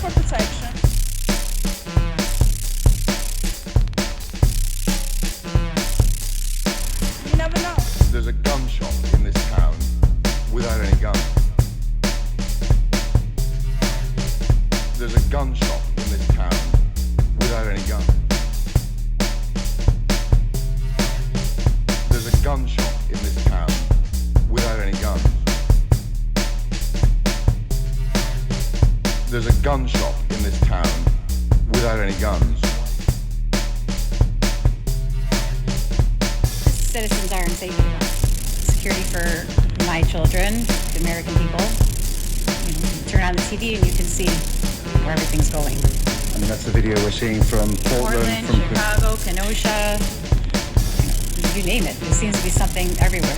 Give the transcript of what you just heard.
for protection. You never know. There's a gun shop in this town without any guns. There's a gun shop in this town without any guns. There's a gun shop in this town without any guns. There's a gun shop in this town without any guns. Citizens are in safety. Security for my children, the American people. You turn on the TV and you can see where everything's going. I mean, that's the video we're seeing from Portland, from Chicago, Kenosha, you name it. There seems to be something everywhere.